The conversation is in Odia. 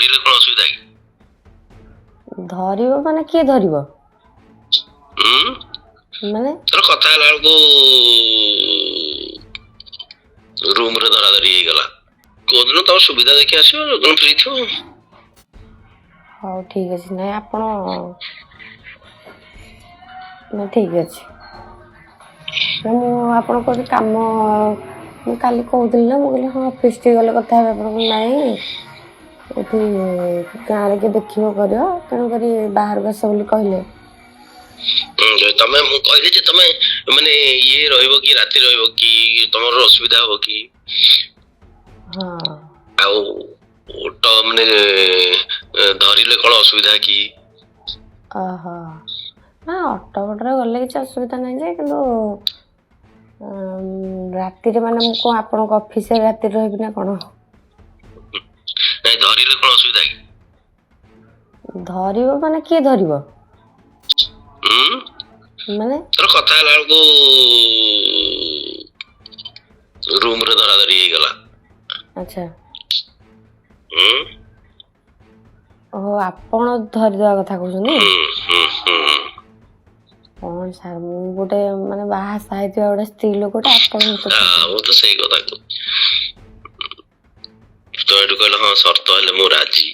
ଧରିଲେ କଣ ଅସୁବିଧା କି? ଧରିବ ମାନେ କିଏ ଧରିବ? ମାନେ ତୋର କଥା ହେଲା ବେଳକୁ ରୁମ ରେ ଧରା ଧରି ହେଇଗଲା। କୋଉଦିନ ତମ ସୁବିଧା ଦେଖି ଆସିବ, ଯୋଉଦିନ ଫ୍ରି ଥିବ। ହଉ ଠିକ ଅଛି। ନାଇଁ ଆପଣ ନା ଠିକ ଅଛି। ମୁଁ ଆପଣଙ୍କ ଗୋଟେ କାମ ମୁଁ କାଲି କହୁଥିଲି ନା, ମୁଁ କହିଲି ହଁ ଅଫିସ ଟିକେ ଗଲେ କଥା ହେବେ। ଆପଣଙ୍କୁ ନାଇଁ ଏଠି ଗାଁରେ କିଏ ଦେଖିବ କରିବ, ତେଣୁକରି ବାହାରକୁ ଆସ ବୋଲି କହିଲେ। ତମେ ମୁଁ କହିଲି ଯେ ତମେ ମାନେ ଇଏ ରହିବ କି ରାତି ରହିବ କି, ତମର ଅସୁବିଧା ହବ କି? ହଁ ଆଉ ମାନେ ଧରିଲେ କଣ ଅସୁବିଧା କି? ଓହୋ ନା ଅଟୋ ଫଟୋରେ ଗଲେ କିଛି ଅସୁବିଧା ନାହିଁ ଯେ, କିନ୍ତୁ ରାତିରେ ମାନେ ମୁଁ କଣ ଆପଣଙ୍କ ଅଫିସରେ ରାତିରେ ରହିବି ନା କଣ? ନାଇଁ ଧରିଲେ କଣ ଅସୁବିଧା କି? ଧରିବ ମାନେ କିଏ ଧରିବ? ମାନେ ତୋର କଥା ହେଲା ବେଳକୁ ରୁମ ରେ ଧରା ଧରି ହେଇଗଲା। ଆଚ୍ଛା। ଓହୋ ଆପଣ ଧରିଦବା କଥା କହୁଛନ୍ତି? କଣ ସାର୍, ମୁଁ ଗୋଟେ ମାନେ ବାହା ସାହା ହେଇଥିବା ଗୋଟେ ସ୍ତ୍ରୀ ଲୋକଟା, ଆପଣ ମତେ ମୁଁ ତ ସେଇ କଥା କହୁଛି। ତ ଏଠୁ କହିଲ ହଁ ସର୍ତ୍ତ ହେଲେ ମୁଁ ରାଜି।